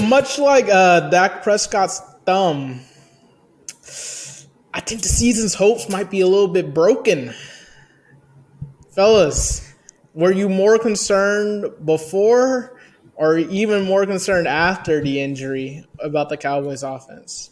much like Dak Prescott's thumb, I think the season's hopes might be a little bit broken. Fellas, were you more concerned before or even more concerned after the injury about the Cowboys offense?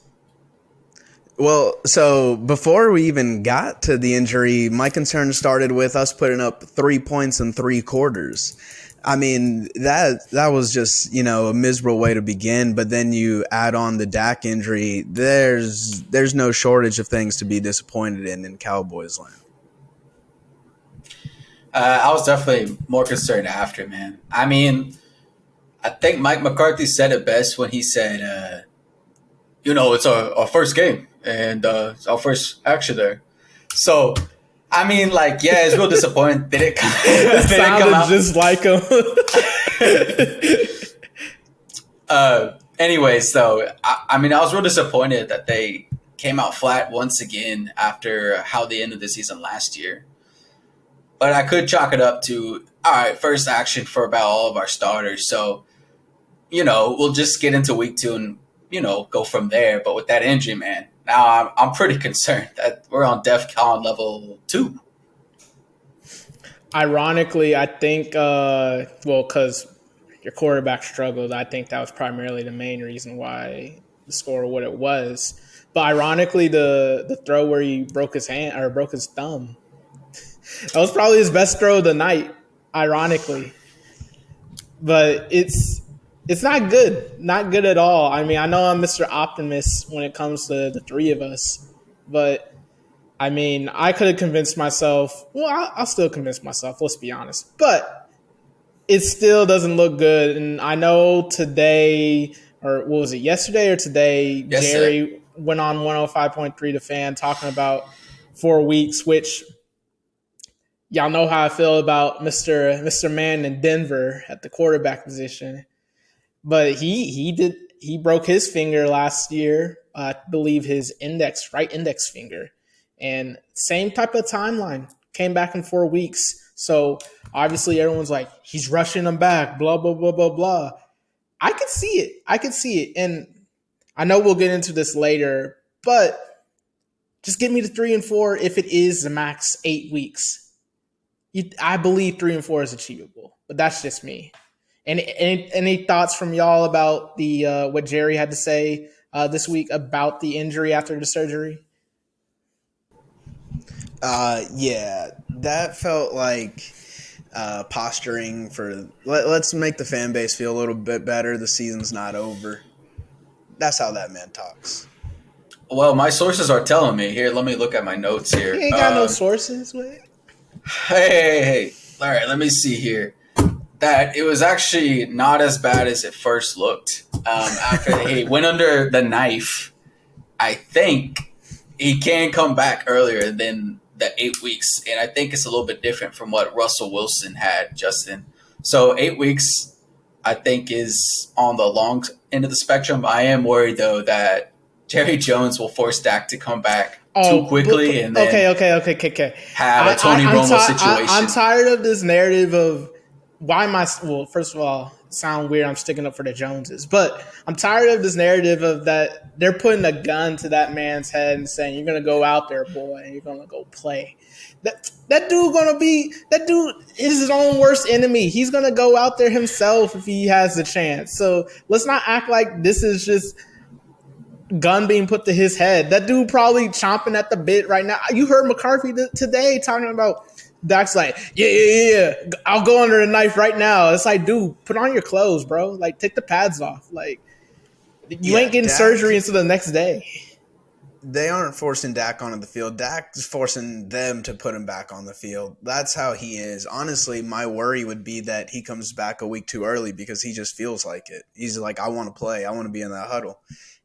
Well, so before we even got to the injury, my concern started with us putting up 3 points in 3 quarters. I mean, that was just, a miserable way to begin. But then you add on the Dak injury. There's no shortage of things to be disappointed in Cowboys land. I was definitely more concerned after, man. I mean, I think Mike McCarthy said it best when he said, it's our first game and it's our first action there. So, I mean, it's real disappointing. They didn't It sounded out just like him. Anyways, though, I was real disappointed that they came out flat once again after how they ended the season last year. But I could chalk it up to, all right, first action for about all of our starters. So, we'll just get into week 2 and, go from there. But with that injury, man, now I'm pretty concerned that we're on DEFCON level 2. Ironically, I think, because your quarterback struggled, I think that was primarily the main reason why the score what it was. But ironically, the throw where he broke his hand or broke his thumb, that was probably his best throw of the night, ironically. But it's not good. Not good at all. I mean, I know I'm Mr. Optimist when it comes to the 3 of us, but I mean, I could have convinced myself. Well, I'll still convince myself. Let's be honest. But it still doesn't look good. And I know today, or what was it, yesterday or today, Yes, Jerry went on 105.3 The Fan talking about 4 weeks, which y'all know how I feel about Mr. Man in Denver at the quarterback position. But he broke his finger last year. I believe his right index finger. And same type of timeline, came back in 4 weeks. So obviously everyone's like, he's rushing him back, blah, blah, blah, blah, blah. I could see it. And I know we'll get into this later, but just give me the 3 and 4 if it is the max 8 weeks. I believe 3 and 4 is achievable, but that's just me. And any thoughts from y'all about the what Jerry had to say this week about the injury after the surgery? Yeah, that felt like posturing for let's make the fan base feel a little bit better. The season's not over. That's how that man talks. Well, my sources are telling me here. Let me look at my notes here. He ain't got no sources. Wait. Hey. All right, let me see here. That it was actually not as bad as it first looked. After he went under the knife, I think he can come back earlier than the 8 weeks. And I think it's a little bit different from what Russell Wilson had, Justin. So 8 weeks, I think, is on the long end of the spectrum. I am worried, though, that Jerry Jones will force Dak to come back too quickly and then okay. have a Tony Romo situation. I'm tired of this narrative of why am I – well, first of all, sound weird. I'm sticking up for the Joneses. But I'm tired of this narrative of that they're putting a gun to that man's head and saying, you're going to go out there, boy, and you're going to go play. That dude is his own worst enemy. He's going to go out there himself if he has the chance. So let's not act like this is just gun being put to his head. That dude probably chomping at the bit right now. You heard McCarthy today talking about Dak's like, yeah. I'll go under the knife right now. It's like, dude, put on your clothes, bro. Like, take the pads off. Like, you ain't getting surgery until the next day. They aren't forcing Dak onto the field. Dak's forcing them to put him back on the field. That's how he is. Honestly, my worry would be that he comes back a week too early because he just feels like it. He's like, I want to play. I want to be in that huddle.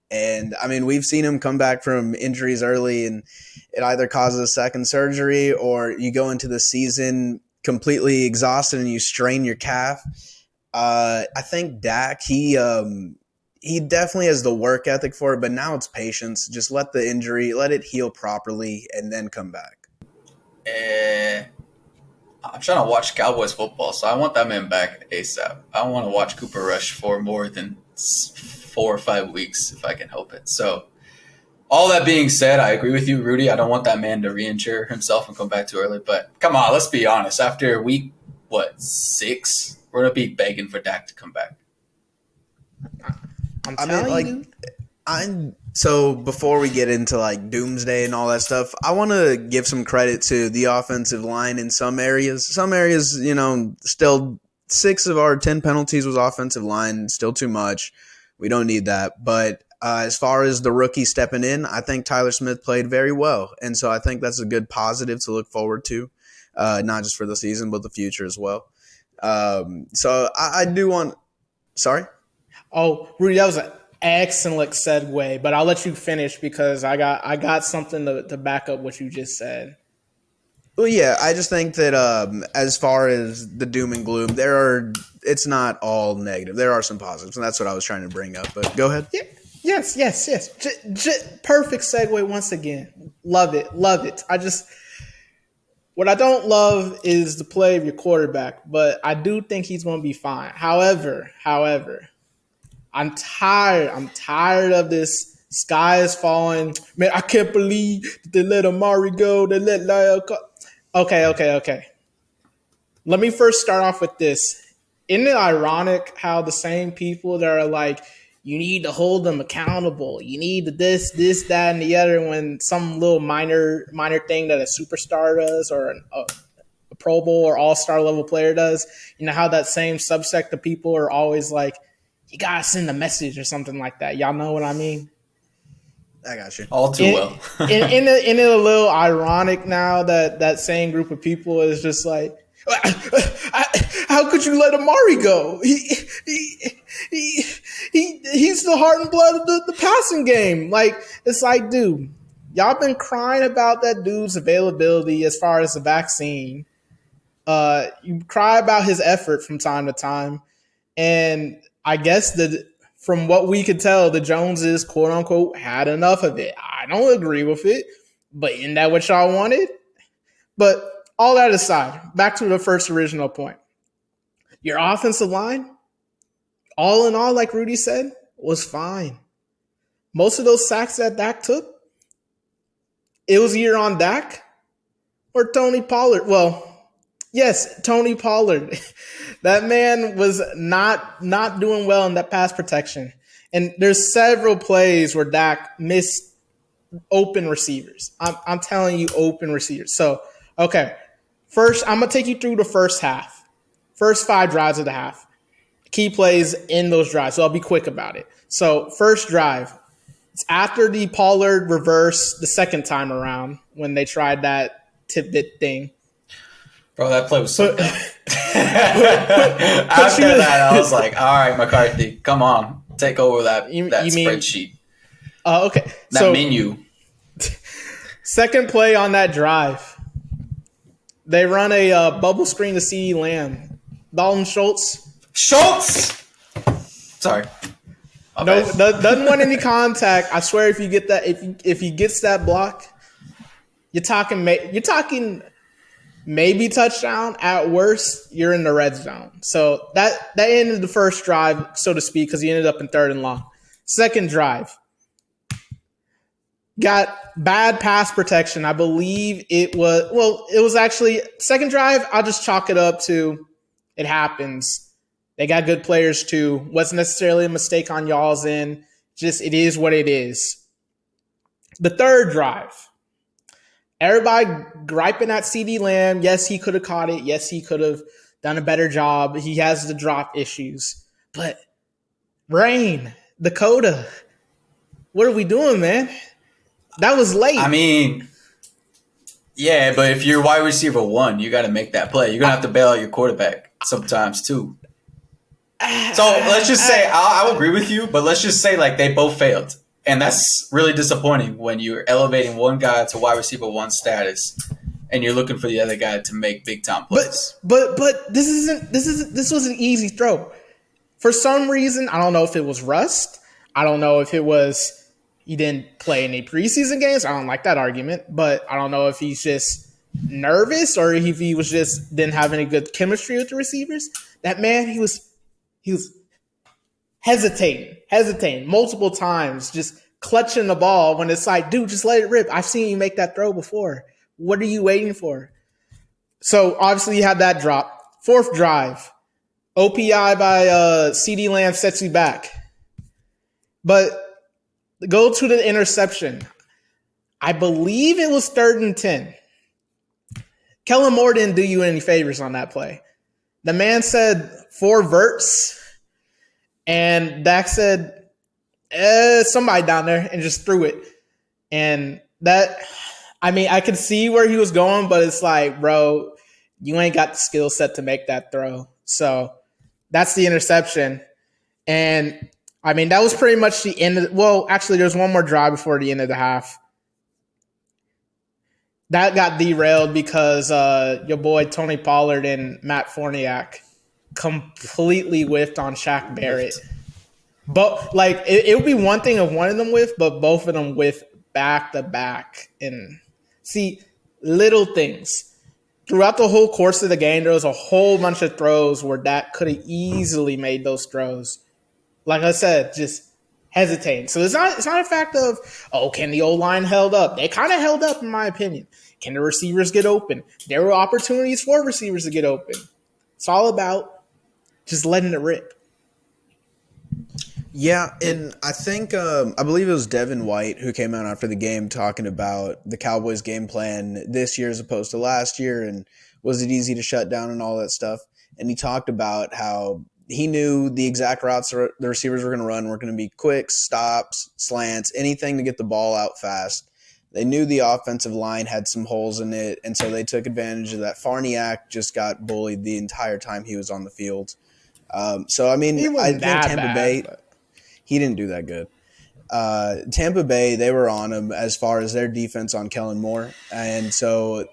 And, I mean, we've seen him come back from injuries early, and it either causes a second surgery or you go into the season completely exhausted and you strain your calf. I think Dak, he definitely has the work ethic for it, but now it's patience. Just let the injury, let it heal properly, and then come back. I'm trying to watch Cowboys football, so I want that man back ASAP. I don't want to watch Cooper Rush for more than 4 or 5 weeks if I can help it. So, all that being said, I agree with you, Rudy. I don't want that man to re-injure himself and come back too early. But come on, let's be honest. After week, 6, we're going to be begging for Dak to come back. I'm telling you. So before we get into like Doomsday and all that stuff, I want to give some credit to the offensive line in some areas. Some areas, still 6 of our 10 penalties was offensive line. Still too much. We don't need that. But as far as the rookie stepping in, I think Tyler Smith played very well. And so I think that's a good positive to look forward to, not just for the season, but the future as well. So I do want – sorry? Oh, Rudy, that was an excellent segue, but I'll let you finish because I got something to back up what you just said. Well, yeah, I just think that as far as the doom and gloom, it's not all negative. There are some positives, and that's what I was trying to bring up. But go ahead. Yeah. Yes. Perfect segue once again. Love it. What I don't love is the play of your quarterback, but I do think he's going to be fine. However, I'm tired of this. Sky is falling. Man, I can't believe that they let Amari go. They let Lyle go. Okay. Let me first start off with this. Isn't it ironic how the same people that are like, you need to hold them accountable. You need this, that, and the other when some little minor thing that a superstar does or a Pro Bowl or all-star level player does. You know how that same subsect of people are always like, you got to send a message or something like that. Y'all know what I mean? I got you. All too well. Isn't it a little ironic now that same group of people is just like, how could you let Amari go? He's the heart and blood of the passing game. Like, it's like, dude, y'all been crying about that dude's availability as far as the vaccine. You cry about his effort from time to time. And I guess that from what we could tell, the Joneses, quote unquote, had enough of it. I don't agree with it, but isn't that what y'all wanted? But all that aside, back to the first original point. Your offensive line, all in all, like Rudy said, was fine. Most of those sacks that Dak took, it was either on Dak or Tony Pollard. Well, yes, Tony Pollard. That man was not doing well in that pass protection. And there's several plays where Dak missed open receivers. I'm telling you, open receivers. So, okay. First, I'm going to take you through the first half. First 5 drives of the half. Key plays in those drives. So I'll be quick about it. So first drive. It's after the Pollard reverse the second time around when they tried that tidbit thing. Bro, that play was so dumb. After that, I was like, all right, McCarthy, come on. Take over that spreadsheet. Okay. That menu. Second play on that drive. They run a bubble screen to CeeDee Lamb. Dalton Schultz. Sorry. Doesn't want any contact. I swear, if you get that, if he gets that block, you're talking maybe touchdown. At worst, you're in the red zone. So that ended the first drive, so to speak, because he ended up in 3rd and long. Second drive. Got bad pass protection. I believe it was actually second drive. I'll just chalk it up to it happens. They got good players too. Wasn't necessarily a mistake on y'all's end. Just it is what it is. The third drive. Everybody griping at CeeDee Lamb. Yes, he could have caught it. Yes, he could have done a better job. He has the drop issues. But Rain, Dakota, what are we doing, man? That was late. I mean, yeah, but if you're wide receiver 1, you got to make that play. You're going to have to bail out your quarterback sometimes too. So let's just say, I'll agree with you, but let's just say like they both failed. And that's really disappointing when you're elevating one guy to wide receiver 1 status and you're looking for the other guy to make big time plays. But this was an easy throw. For some reason, I don't know if it was rust. I don't know if it was he didn't play any preseason games. I don't like that argument, but I don't know if he's just nervous or if he was just didn't have any good chemistry with the receivers. That man, he was hesitating multiple times, just clutching the ball when it's like, dude, just let it rip. I've seen you make that throw before. What are you waiting for? So obviously you had that drop. Fourth drive, OPI by CeeDee Lamb sets you back. But go to the interception. I believe it was 3rd and 10. Kellen Moore didn't do you any favors on that play. The man said 4 verts, and Dak said, somebody down there, and just threw it. And that, I mean, I could see where he was going, but it's like, bro, you ain't got the skill set to make that throw. So that's the interception. And, I mean, that was pretty much the end of – well, actually, there's one more drive before the end of the half. That got derailed because your boy Tony Pollard and Matt Forniak completely whiffed on Shaq Barrett. But like it would be one thing if one of them whiffed, but both of them whiffed back to back. And see, little things. Throughout the whole course of the game, there was a whole bunch of throws where Dak could have easily made those throws. Like I said, just hesitating. So it's not a fact of, can the O-line held up? They kind of held up, in my opinion. Can the receivers get open? There were opportunities for receivers to get open. It's all about just letting it rip. Yeah, and I think I believe it was Devin White who came out after the game talking about the Cowboys game plan this year as opposed to last year, and was it easy to shut down and all that stuff. And he talked about how he knew the exact routes the receivers were going to run were going to be quick, stops, slants, anything to get the ball out fast. They knew the offensive line had some holes in it, and so they took advantage of that. Farniak just got bullied the entire time he was on the field. So, I mean, I think Tampa Bay – he didn't do that good. Tampa Bay, they were on him as far as their defense on Kellen Moore. And so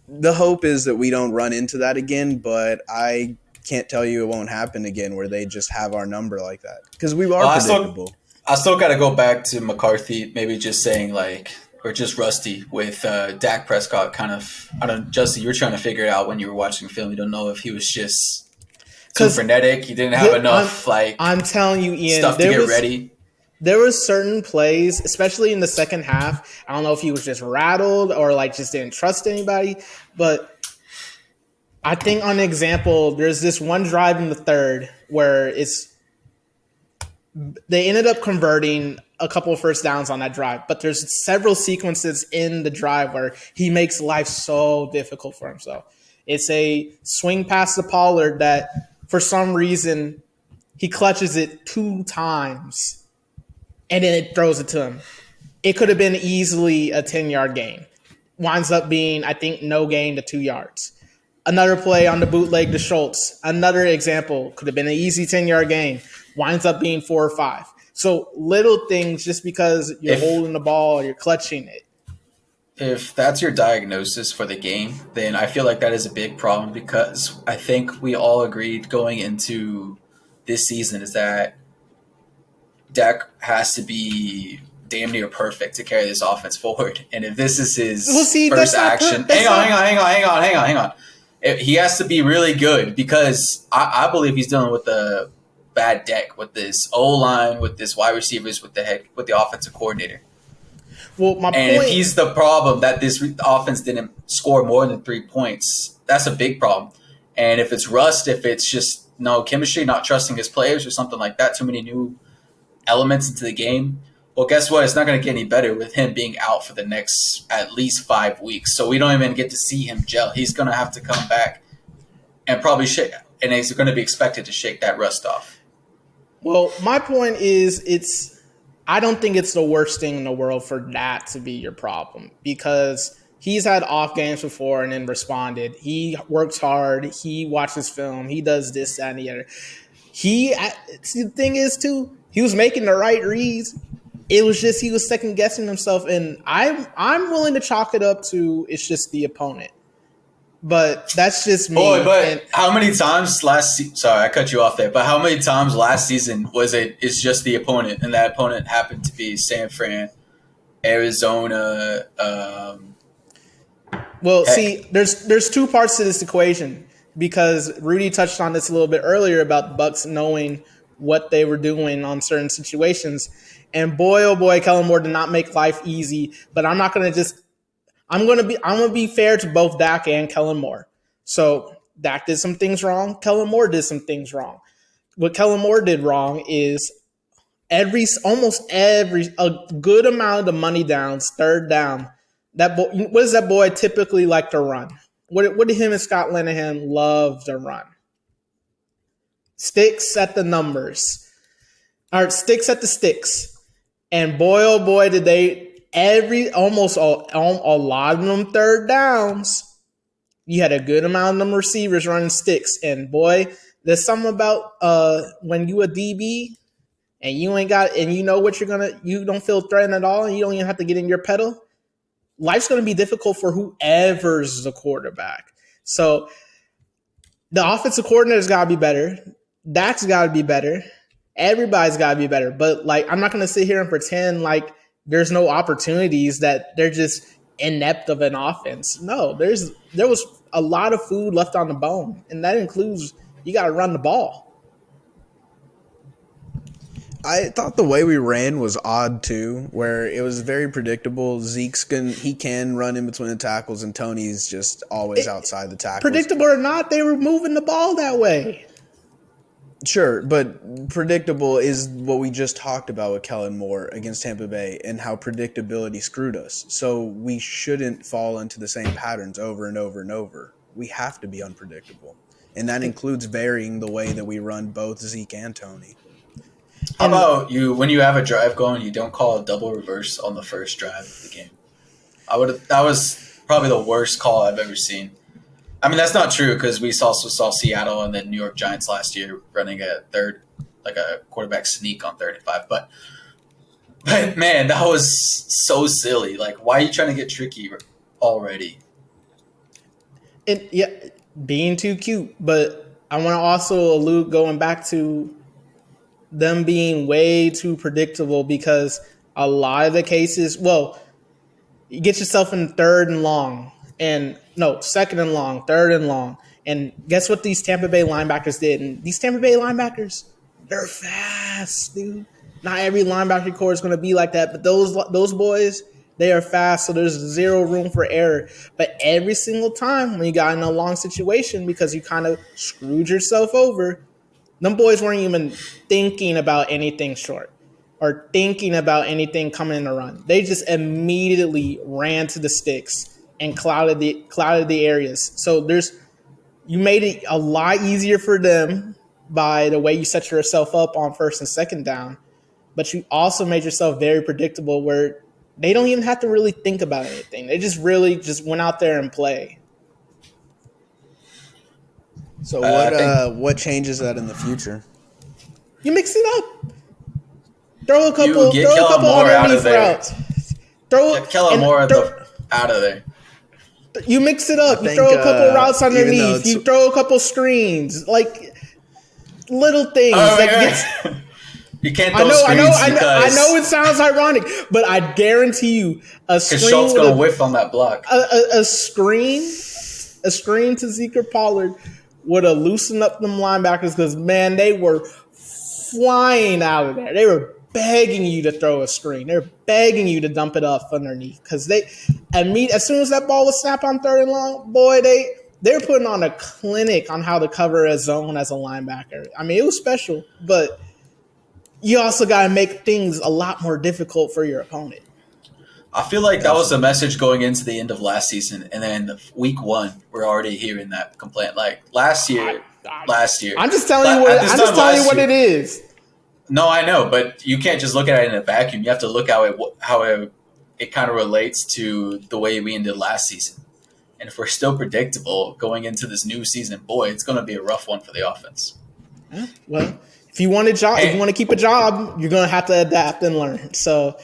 the hope is that we don't run into that again, but I can't tell you it won't happen again where they just have our number like that. Because we are predictable. I still got to go back to McCarthy, maybe just saying like – or just rusty with Dak Prescott kind of – I don't – Justin, you were trying to figure it out when you were watching film. You don't know if he was just – too frenetic. He didn't have enough I'm telling you, Ian, stuff to get ready. There were certain plays, especially in the second half. I don't know if he was just rattled or like just didn't trust anybody. But I think on an example, there's this one drive in the third where they ended up converting a couple of first downs on that drive. But there's several sequences in the drive where he makes life so difficult for himself. It's a swing pass to Pollard that – for some reason, he clutches it 2 times, and then it throws it to him. It could have been easily a 10-yard gain. Winds up being, I think, no gain to 2 yards. Another play on the bootleg to Schultz. Another example, could have been an easy 10-yard gain. Winds up being 4 or 5. So little things, just because you're holding the ball, you're clutching it. If that's your diagnosis for the game, then I feel like that is a big problem because I think we all agreed going into this season is that Dak has to be damn near perfect to carry this offense forward. And if this is his first action, hang on. He has to be really good because I believe he's dealing with a bad deck with this O-line, with this wide receivers, with the offensive coordinator. Well, if he's the problem that this offense didn't score more than 3 points, that's a big problem. And if it's rust, if it's just no chemistry, not trusting his players or something like that, too many new elements into the game, well, guess what? It's not going to get any better with him being out for the next at least 5 weeks. So we don't even get to see him gel. He's going to have to come back and probably shake, and he's going to be expected to shake that rust off. Well, my point is I don't think it's the worst thing in the world for that to be your problem because he's had off games before and then responded. He works hard. He watches film. He does this, that, and the other. The thing is, too, he was making the right reads. It was just he was second-guessing himself, and I'm willing to chalk it up to it's just the opponent. But that's just me. Boy, but how many times last season – sorry, I cut you off there. But how many times last season it's just the opponent, and that opponent happened to be San Fran, Arizona, Well, Heck, see, there's two parts to this equation because Rudy touched on this a little bit earlier about the Bucks knowing what they were doing on certain situations. And boy, oh boy, Kellen Moore did not make life easy. But I'm not going to just. I'm gonna be fair to both Dak and Kellen Moore. So Dak did some things wrong. Kellen Moore did some things wrong. What Kellen Moore did wrong is almost every a good amount of money downs, third down. That boy, what does that boy typically like to run? What did him and Scott Linehan love to run? Sticks at the numbers, or sticks at the sticks. And boy, oh boy, did they almost a lot of them third downs. You had a good amount of them receivers running sticks, and boy, there's something about when you a DB and you ain't got and you know what you don't feel threatened at all, and you don't even have to get in your pedal. Life's gonna be difficult for whoever's the quarterback. So the offensive coordinator's gotta be better. Dak's gotta be better. Everybody's gotta be better. But like, I'm not gonna sit here and pretend like there's no opportunities, that they're just inept of an offense. No, there was a lot of food left on the bone, and that includes you got to run the ball. I thought the way we ran was odd too, where it was very predictable. He can run in between the tackles, and Tony's just always outside the tackles. Predictable or not, they were moving the ball that way. Sure, but predictable is what we just talked about with Kellen Moore against Tampa Bay and how predictability screwed us. So we shouldn't fall into the same patterns over and over and over. We have to be unpredictable. And that includes varying the way that we run both Zeke and Tony. How about you, when you have a drive going, you don't call a double reverse on the first drive of the game? That was probably the worst call I've ever seen. I mean, that's not true because we also saw Seattle and the New York Giants last year running a quarterback sneak on 3rd and 5. But man, that was so silly. Like, why are you trying to get tricky already? And yeah, being too cute. But I want to also allude going back to them being way too predictable, because a lot of the cases, you get yourself in 3rd and long. And no, 2nd and long, 3rd and long. And guess what these Tampa Bay linebackers did? And these Tampa Bay linebackers, they're fast, dude. Not every linebacker core is going to be like that, but those boys, they are fast, so there's zero room for error. But every single time when you got in a long situation because you kind of screwed yourself over, them boys weren't even thinking about anything short or thinking about anything coming in a run. They just immediately ran to the sticks and clouded the areas. So you made it a lot easier for them by the way you set yourself up on 1st and 2nd down, but you also made yourself very predictable where they don't even have to really think about anything. They just really just went out there and play. So what changes that in the future? You mix it up. Throw a couple underneath routes. Get Kellen Moore out of there. You mix it up. You throw a couple routes underneath. You throw a couple screens, like little things. You can't throw screens I know it sounds ironic, but I guarantee you, a screen. Schultz gonna whiff on that block. A screen to Zeke or Pollard would have loosened up them linebackers, because man, they were flying out of there. They were begging you to throw a screen. They're begging you to dump it off underneath, because as soon as that ball was snapped on 3rd and long, boy, they're putting on a clinic on how to cover a zone as a linebacker. I mean, it was special, but you also got to make things a lot more difficult for your opponent. I feel like that was the message going into the end of last season, and then week 1, we're already hearing that complaint. Like last year. I'm just telling you what it is. No, I know, but you can't just look at it in a vacuum. You have to look how it kind of relates to the way we ended last season. And if we're still predictable going into this new season, boy, it's going to be a rough one for the offense. Well, if you want to keep a job, you're going to have to adapt and learn. So,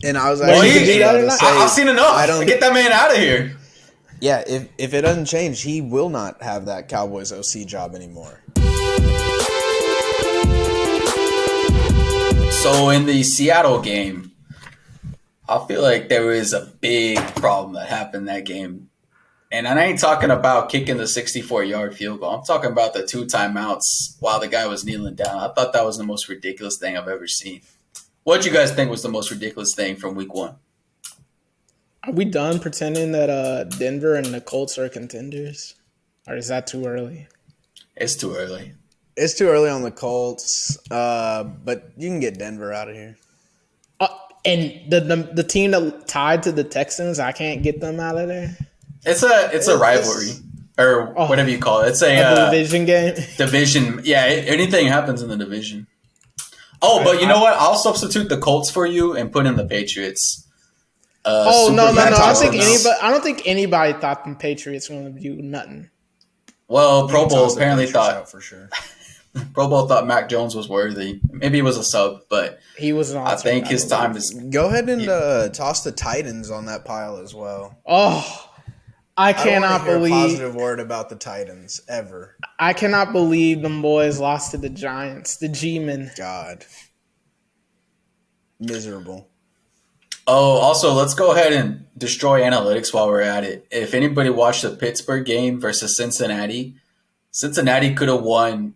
and I was I've seen enough. Get that man out of here. Yeah, if it doesn't change, he will not have that Cowboys OC job anymore. So in the Seattle game, I feel like there was a big problem that happened in that game. And I ain't talking about kicking the 64-yard field goal. I'm talking about the 2 timeouts while the guy was kneeling down. I thought that was the most ridiculous thing I've ever seen. What do you guys think was the most ridiculous thing from week 1? Are we done pretending that Denver and the Colts are contenders? Or is that too early? It's too early. It's too early on the Colts, but you can get Denver out of here. And the team that tied to the Texans, I can't get them out of there. It's a rivalry or whatever you call it. It's a division game. Division, yeah. Anything happens in the division. Oh, but you know what? I'll substitute the Colts for you and put in the Patriots. No! I don't think anybody thought the Patriots were going to do nothing. Well, Pro Bowl apparently thought for sure. Pro Bowl thought Mac Jones was worthy. Maybe he was a sub, but he was an I think his time is. Go ahead and toss the Titans on that pile as well. Oh, I cannot believe a positive word about the Titans ever. I cannot believe them boys lost to the Giants, the G-men. God, miserable. Oh, also, let's go ahead and destroy analytics while we're at it. If anybody watched the Pittsburgh game versus Cincinnati, Cincinnati could have won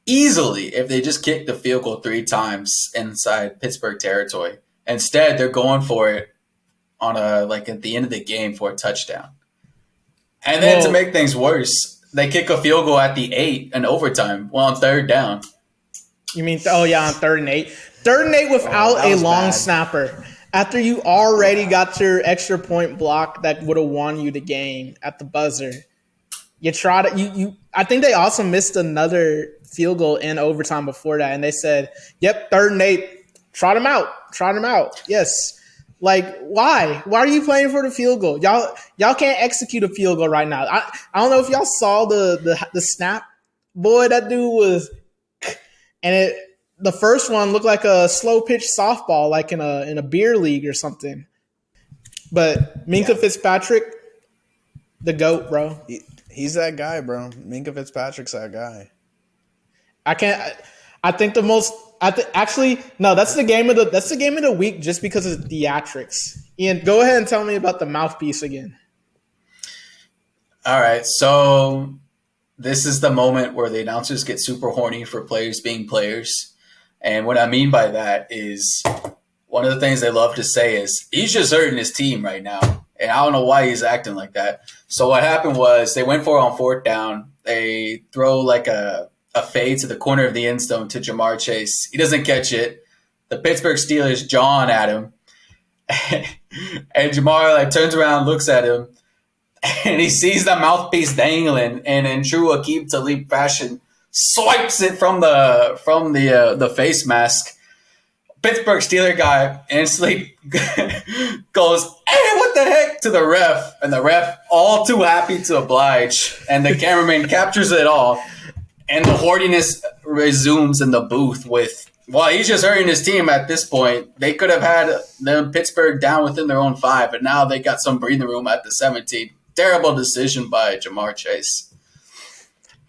easily if they just kicked the field goal 3 times inside Pittsburgh territory. Instead, they're going for it on at the end of the game for a touchdown. And then to make things worse, they kick a field goal at the 8 in overtime, on 3rd down. You mean, on 3rd and 8? 3rd and 8 without a long snapper. After you already got your extra point block that would have won you the game at the buzzer. You try to I think they also missed another field goal in overtime before that, and they said, "Yep, 3rd and 8, trot him out." Yes, like why? Why are you playing for the field goal? Y'all can't execute a field goal right now. I don't know if y'all saw the snap. Boy, that dude was, and the first one looked like a slow pitch softball, like in a beer league or something. But Minkah Fitzpatrick, the GOAT, bro. He's that guy, bro. Minkah Fitzpatrick's that guy. Actually, no, that's the game of the week just because of the theatrics. Ian, go ahead and tell me about the mouthpiece again. All right, so this is the moment where the announcers get super horny for players being players. And what I mean by that is one of the things they love to say is, he's just hurting his team right now. And I don't know why he's acting like that. So what happened was they went for it on 4th down. They throw like a fade to the corner of the end zone to Jamar Chase. He doesn't catch it. The Pittsburgh Steelers jaw at him. And Jamar turns around, looks at him, and he sees the mouthpiece dangling, and in true Aqib Talib fashion, swipes it from the face mask. Pittsburgh Steeler guy instantly goes, "Hey, what the heck?" to the ref, and the ref, all too happy to oblige, and the cameraman captures it all, and the horniness resumes in the booth with, well, he's just hurting his team at this point. They could have had them Pittsburgh down within their own 5, and now they got some breathing room at the 17. Terrible decision by Jamar Chase.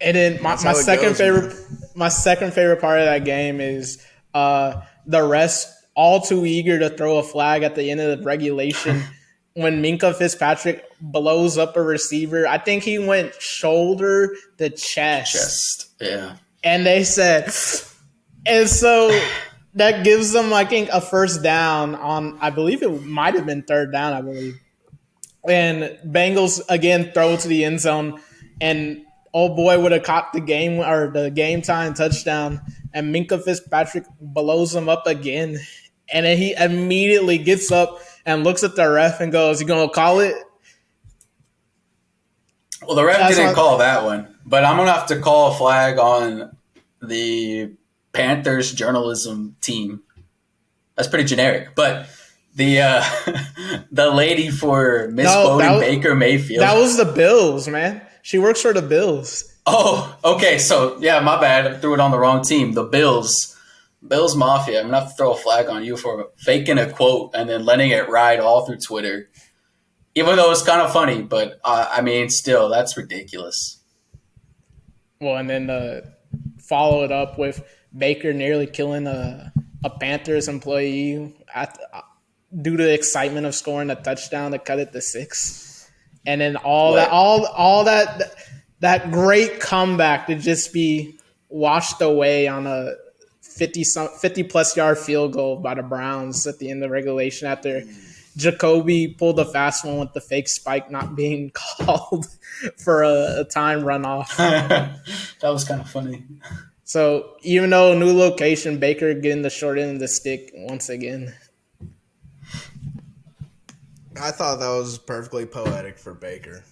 And then my second favorite part of that game is the refs all too eager to throw a flag at the end of the regulation when Minkah Fitzpatrick blows up a receiver. I think he went shoulder to chest. Yeah. And they said, and so that gives them, I think, a 1st down on, I believe it might have been 3rd down, I believe. And Bengals again throw to the end zone, and old boy would have caught the game time touchdown, and Minkah Fitzpatrick blows him up again. And then he immediately gets up and looks at the ref and goes, "You gonna call it?" Well, the ref didn't call that one, but I'm gonna have to call a flag on the Panthers journalism team. That's pretty generic, but the lady for misquoting Baker Mayfield. That was the Bills, man. She works for the Bills. Oh, okay. So, yeah, my bad. I threw it on the wrong team. The Bills Mafia. I'm going to have to throw a flag on you for faking a quote and then letting it ride all through Twitter. Even though it's kind of funny, but, still, that's ridiculous. Well, and then follow it up with Baker nearly killing a Panthers employee due to the excitement of scoring a touchdown to cut it to 6. and then all What? that great comeback to just be washed away on a 50 plus yard field goal by the Browns at the end of regulation after Jacoby pulled a fast one with the fake spike not being called for a time runoff. That was kind of funny. So even though new location, Baker getting the short end of the stick once again. I thought that was perfectly poetic for Baker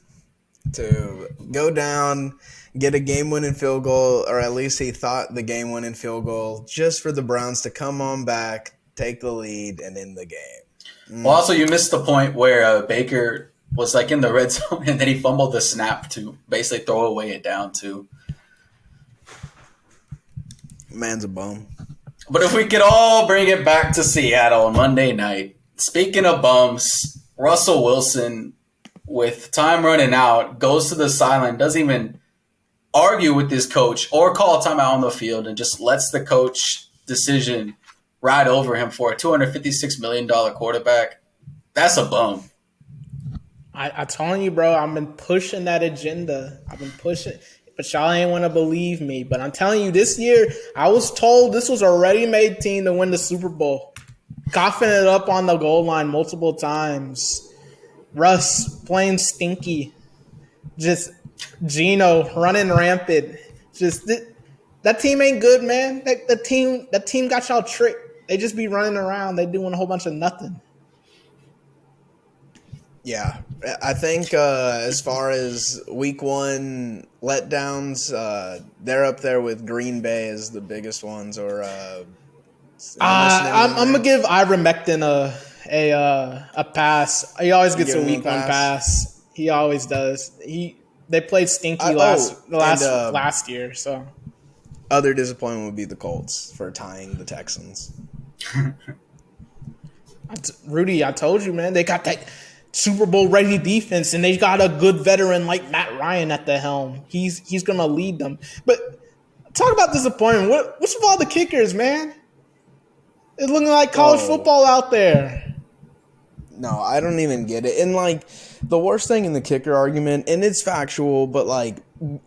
to go down, get a game-winning field goal, or at least he thought the game-winning field goal, just for the Browns to come on back, take the lead, and end the game. Well, also, you missed the point where Baker was like in the red zone and then he fumbled the snap to basically throw away a down, too. Man's a bum. But if we could all bring it back to Seattle on Monday night, speaking of bums, Russell Wilson, with time running out, goes to the sideline, doesn't even argue with his coach or call a timeout on the field, and just lets the coach decision ride over him for a $256 million quarterback. That's a bum. I'm telling you, bro, I've been pushing that agenda. I've been pushing, but y'all ain't want to believe me. But I'm telling you, this year, I was told this was a ready-made team to win the Super Bowl. Coughing it up on the goal line multiple times. Russ playing stinky. Just Gino running rampant. Just that team ain't good, man. That team got y'all tricked. They just be running around. They doing a whole bunch of nothing. Yeah, I think as far as week one letdowns, they're up there with Green Bay as the biggest ones. Or I'm gonna give Ivermectin a pass. He always gets a week one pass. He always does. They played stinky last year. So other disappointment would be the Colts for tying the Texans. Rudy, I told you, man. They got that Super Bowl ready defense, and they got a good veteran like Matt Ryan at the helm. He's gonna lead them. But talk about disappointment. What's with all the kickers, man? It's looking like college football out there. No, I don't even get it. And like the worst thing in the kicker argument, and it's factual, but like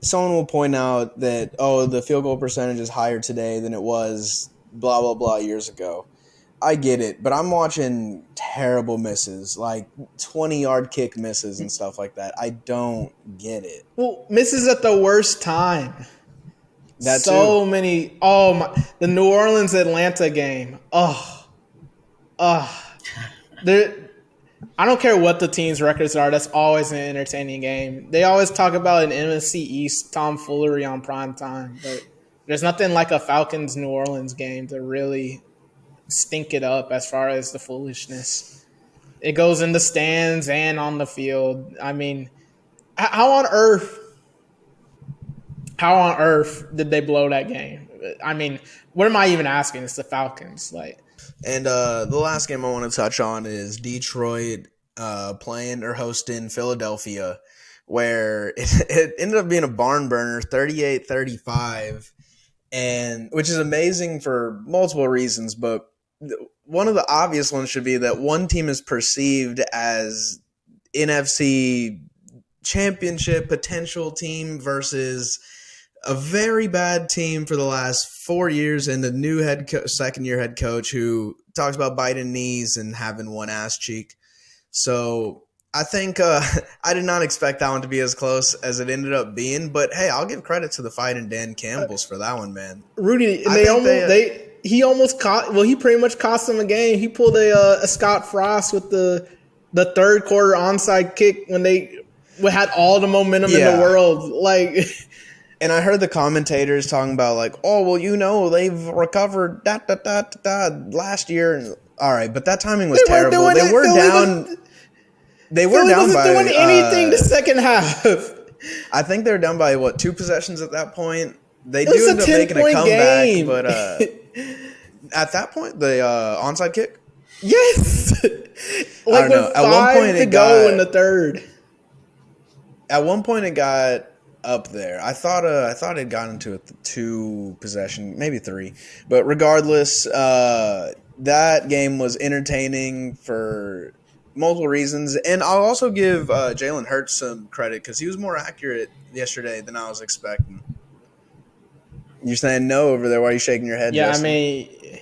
someone will point out that the field goal percentage is higher today than it was blah blah blah years ago. I get it, but I'm watching terrible misses, like 20-yard kick misses and stuff like that. I don't get it. Well, misses at the worst time. That's so many. Oh my! The New Orleans Atlanta game. I don't care what the team's records are. That's always an entertaining game. They always talk about an NFC East tomfoolery on prime time, but there's nothing like a Falcons New Orleans game to really stink it up as far as the foolishness. It goes in the stands and on the field. I mean, how on earth did they blow that game? I mean, what am I even asking? It's the Falcons. And the last game I want to touch on is Detroit playing or hosting Philadelphia, where it ended up being a barn burner, 38-35, and which is amazing for multiple reasons, but one of the obvious ones should be that one team is perceived as NFC championship potential team versus a very bad team for the last 4 years and the new second-year head coach who talks about biting knees and having one ass cheek. So I think I did not expect that one to be as close as it ended up being, but hey, I'll give credit to the Fighting Dan Campbells for that one, man. Rudy, he pretty much cost them a game. He pulled a Scott Frost with the third quarter onside kick when they had all the momentum in the world. And I heard the commentators talking about they've recovered last year. All right, but that timing was terrible. They were down. They were down by doing anything the second half. I think they were down by 2 possessions at that point. They do end up making a comeback, game. But at that point, the onside kick. Yes. I don't know. At one point, it got in the third. At one point, it got up there. I thought it got into 2 possession, maybe 3. But regardless, that game was entertaining for multiple reasons, and I'll also give Jalen Hurts some credit because he was more accurate yesterday than I was expecting. You're saying no over there. Why are you shaking your head, Yeah, I Justin? mean,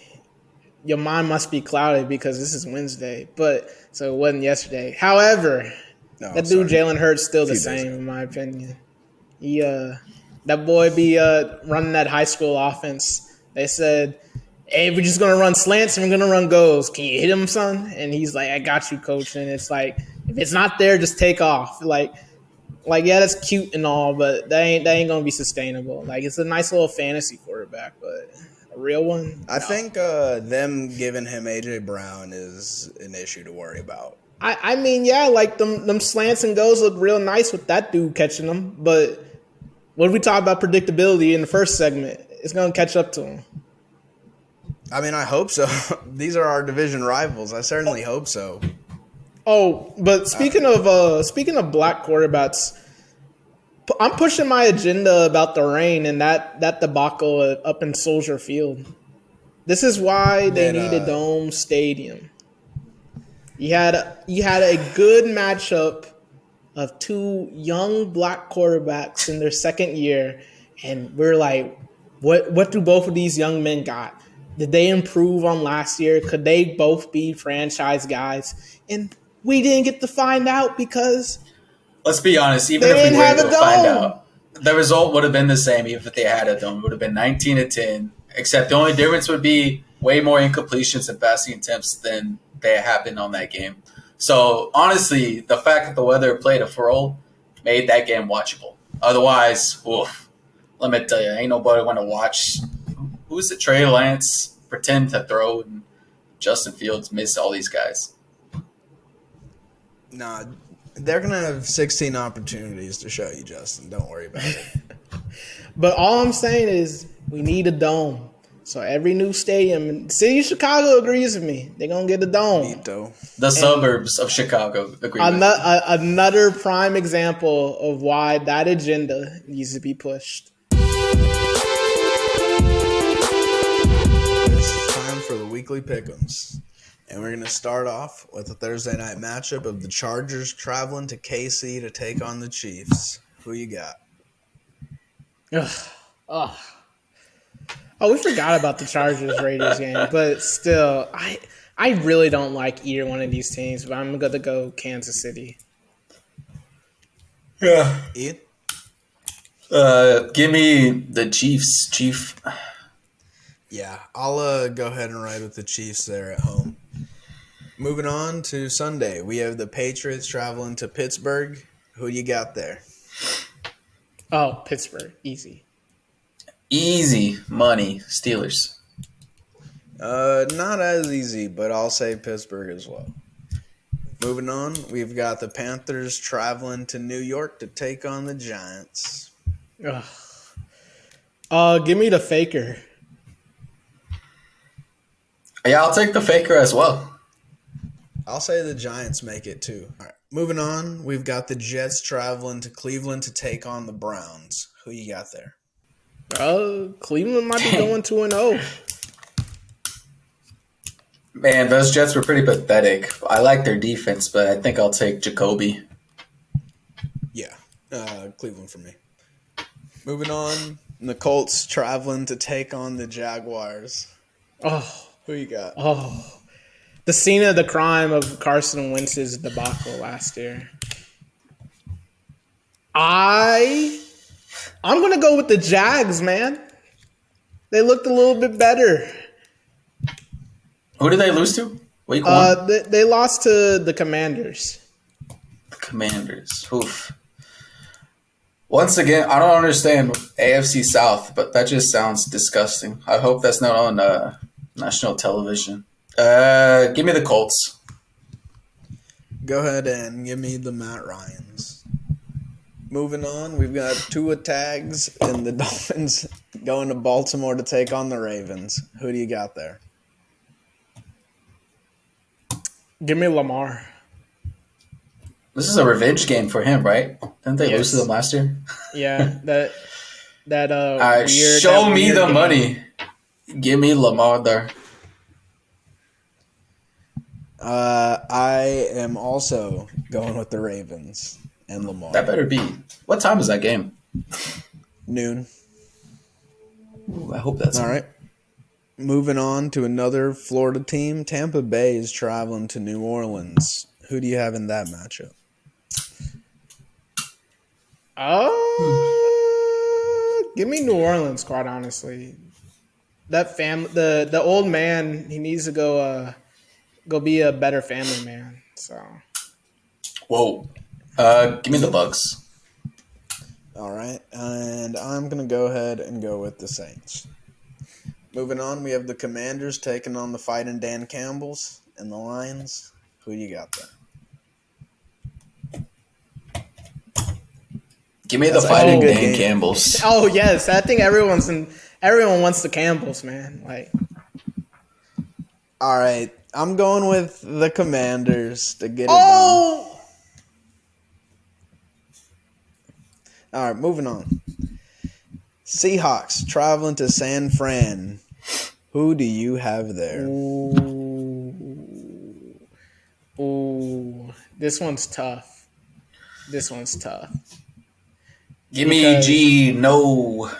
your mind must be clouded because this is Wednesday, but so it wasn't yesterday. However, No, that dude sorry. Jalen Hurts still A the few days same ago. in my opinion. He that boy be running that high school offense. They said, "Hey, we're just gonna run slants and we're gonna run goals. Can you hit him, son?" And he's like, "I got you, coach." And it's like, if it's not there, just take off. Like yeah, that's cute and all, but that ain't gonna be sustainable. Like it's a nice little fantasy quarterback, but a real one, I no. think them giving him AJ Brown is an issue to worry about. I mean, yeah, like them slants and goes look real nice with that dude catching them, but what did we talk about predictability in the first segment? It's gonna catch up to him. I mean, I hope so. These are our division rivals. I certainly hope so. Oh, but speaking of black quarterbacks, I'm pushing my agenda about the rain and that debacle up in Soldier Field. This is why they That need a dome stadium. You had a good matchup of two young black quarterbacks in their second year, and we're like, what do both of these young men got? Did they improve on last year? Could they both be franchise guys? And we didn't get to find out because Let's be honest. Even they if we didn't were have able a to find dome. out, the result would have been the same. Even if they had a dome, it would have been 19-10. Except the only difference would be way more incompletions and passing attempts than they happened on that game. So honestly, the fact that the weather played a role made that game watchable. Otherwise, oof, let me tell you, ain't nobody want to watch. Who's it? Trey Lance pretend to throw and Justin Fields miss all these guys. Nah, they're gonna have 16 opportunities to show you, Justin. Don't worry about it. But all I'm saying is we need a dome. So every new stadium, the city of Chicago agrees with me. They're gonna get a dome. Vito. The suburbs of Chicago agree with you. Another prime example of why that agenda needs to be pushed. It's time for the weekly pick'ems. And we're going to start off with a Thursday night matchup of the Chargers traveling to KC to take on the Chiefs. Who you got? Ugh. Ugh. Oh, we forgot about the Chargers Raiders game, but still, I really don't like either one of these teams. But I'm gonna go Kansas City. Yeah. Ian? Give me the Chiefs. Chief. Yeah, I'll go ahead and ride with the Chiefs there at home. Moving on to Sunday, we have the Patriots traveling to Pittsburgh. Who you got there? Oh, Pittsburgh, easy. Easy money. Steelers. Not as easy, but I'll say Pittsburgh as well. Moving on, we've got the Panthers traveling to New York to take on the Giants. Ugh. Give me the Faker. Yeah, I'll take the Faker as well. I'll say the Giants make it too. All right, moving on, we've got the Jets traveling to Cleveland to take on the Browns. Who you got there? Cleveland might be going 2-0. Man, those Jets were pretty pathetic. I like their defense, but I think I'll take Jacoby. Yeah, Cleveland for me. Moving on, the Colts traveling to take on the Jaguars. Oh, Who you got? oh. The scene of the crime of Carson Wentz's debacle last year. I'm gonna go with the Jags, man. They looked a little bit better. Who did they lose to? Week one? They lost to the Commanders. The Commanders. Oof. Once again, I don't understand AFC South, but that just sounds disgusting. I hope that's not on national television. Give me the Colts. Go ahead and give me the Matt Ryans. Moving on, we've got Tua Tags and the Dolphins going to Baltimore to take on the Ravens. Who do you got there? Give me Lamar. This is a revenge game for him, right? Didn't they lose to them last year? Yeah, that Alright, show me the money. Give me Lamar there. I am also going with the Ravens and Lamar. That better be. What time is that game? Noon. Ooh, I hope that's All right. Moving on to another Florida team. Tampa Bay is traveling to New Orleans. Who do you have in that matchup? Give me New Orleans, quite honestly. That the old man, he needs to go be a better family man. So Whoa. Give me the Bucks. All right. And I'm going to go ahead and go with the Saints. Moving on, we have the Commanders taking on the Fighting Dan Campbells and the Lions. Who do you got there? Give me That's the actually a Fighting good Dan game. Campbells. oh yes, I think everyone wants the Campbells, man. Like All right. I'm going with the Commanders to get it oh. done. All right, moving on. Seahawks traveling to San Fran. Who do you have there? Ooh, this one's tough. Give me Because- G. No.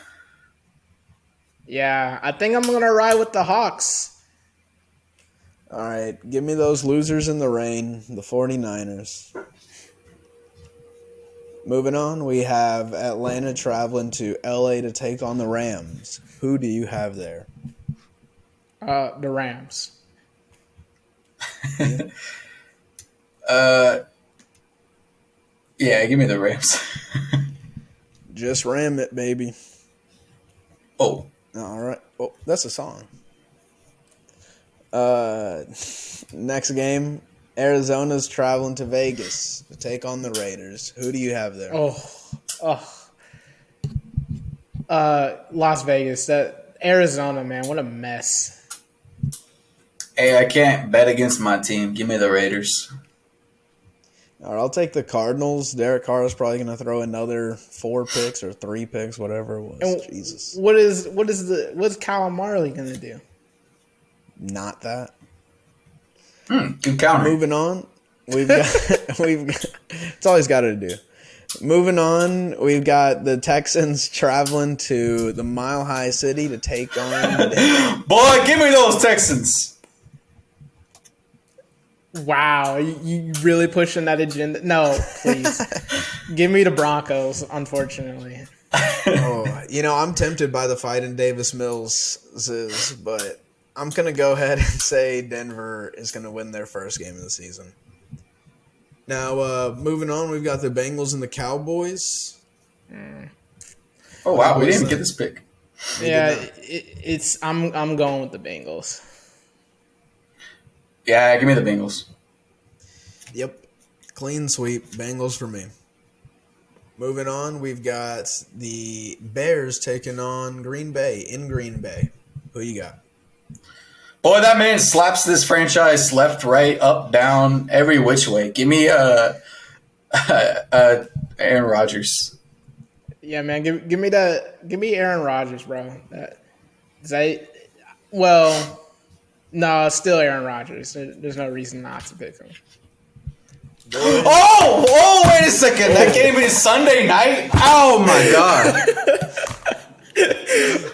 Yeah, I think I'm gonna ride with the Hawks. All right, give me those losers in the rain, the 49ers. Moving on, we have Atlanta traveling to LA to take on the Rams. Who do you have there? The Rams. Yeah, give me the Rams. Just ram it, baby. Oh. All right. Oh, that's a song. Next game, Arizona's traveling to Vegas to take on the Raiders. Who do you have there? Las Vegas. That Arizona, man, what a mess. Hey, I can't bet against my team. Give me the Raiders. All right, I'll take the Cardinals. Derek Carr is probably going to throw another 4 picks or 3 picks, whatever it was. And Jesus. what's Kyle Marley gonna do? Not that. Good counter. Moving on, we've got it's all he's got to do. Moving on, we've got the Texans traveling to the Mile High City to take on. Boy, give me those Texans. Wow, you really pushing that agenda? No, please. Give me the Broncos, unfortunately. I'm tempted by the fight in Davis Mills, but I'm going to go ahead and say Denver is going to win their first game of the season. Now, moving on, we've got the Bengals and the Cowboys. Oh, wow, we didn't get this pick. Yeah, I'm going with the Bengals. Yeah, give me the Bengals. Yep. Clean sweep. Bengals for me. Moving on, we've got the Bears taking on Green Bay in Green Bay. Who you got? Boy, that man slaps this franchise left, right, up, down, every which way. Give me Aaron Rodgers. Yeah, man, give me Aaron Rodgers, bro. No, it's still Aaron Rodgers. There's no reason not to pick him. Oh, wait a second. That game is Sunday night? Oh, my God.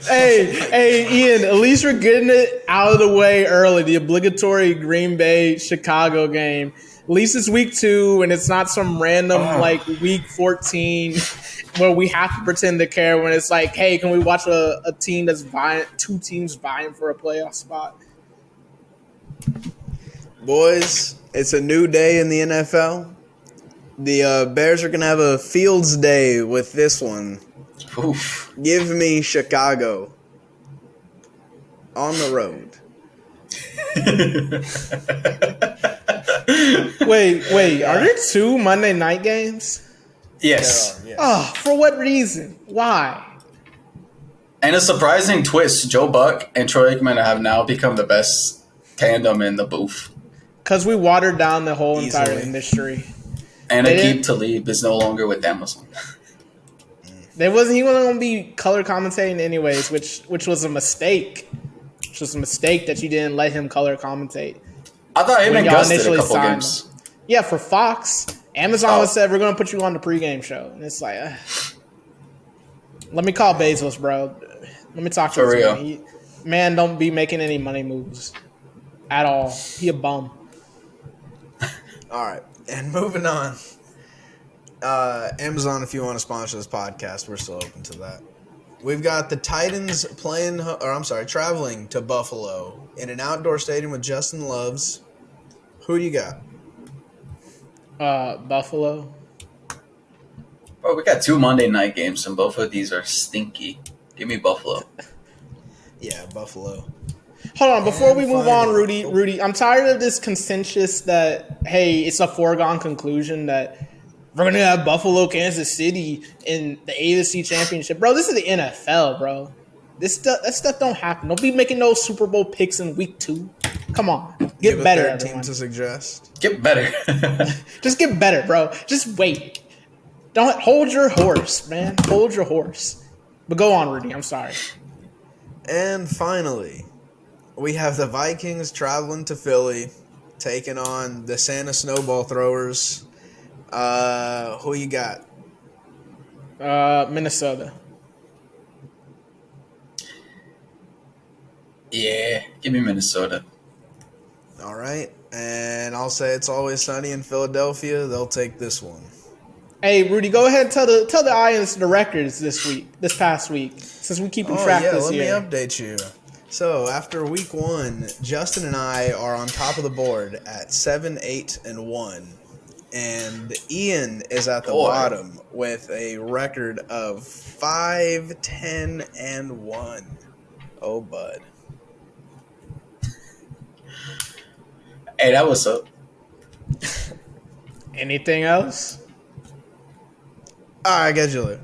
Hey, Ian, at least we're getting it out of the way early. The obligatory Green Bay Chicago game. At least it's week 2, and it's not some random week 14 where we have to pretend to care. When it's like, hey, can we watch a team that's vying, 2 teams vying for a playoff spot? Boys, it's a new day in the NFL. The Bears are going to have a Fields day with this one. Oof. Give me Chicago on the road. Wait, are there 2 Monday night games? Yes. Yes. Oh, for what reason? Why? And a surprising twist, Joe Buck and Troy Aikman have now become the best tandem in the booth. Because we watered down the whole entire Easily. industry. And They Aqib didn't- Talib is no longer with Amazon. He wasn't going to be color commentating anyways, which was a mistake. Which was a mistake that you didn't let him color commentate. I thought him when and y'all Gus did a initially couple signed games. him. Yeah, for Fox. Amazon Oh. said we're going to put you on the pregame show, and it's like, let me call Bezos, bro. Let me talk to For this real. man. Man don't be making any money moves at all. He a bum. All right, and moving on. Amazon, if you want to sponsor this podcast, we're still open to that. We've got the Titans traveling to Buffalo in an outdoor stadium with Justin Loves. Who do you got? Buffalo. Bro, we got 2 Monday night games, and both of these are stinky. Give me Buffalo. Yeah, Buffalo. Hold on, before And we move on, finally- Rudy, I'm tired of this consensus that, hey, it's a foregone conclusion that we're going to have Buffalo, Kansas City in the AFC Championship. Bro, this is the NFL, bro. That stuff don't happen. Don't be making those Super Bowl picks in week 2. Come on. Get Give better, a third team everyone. to suggest. Get better. Just get better, bro. Just wait. Don't hold your horse, man. Hold your horse. But go on, Rudy. I'm sorry. And finally, we have the Vikings traveling to Philly, taking on the Santa Snowball Throwers. Who you got? Minnesota. Yeah, give me Minnesota. All right. And I'll say it's always sunny in Philadelphia. They'll take this one. Hey, Rudy, go ahead and tell the audience the records this past week, since we keeping track this year. Let me update you. So after week 1, Justin and I are on top of the board at 7-8-1, and Ian is at the bottom with a record of 5-10-1. Oh, bud. Hey, that was up. Anything else? All right, I got you later.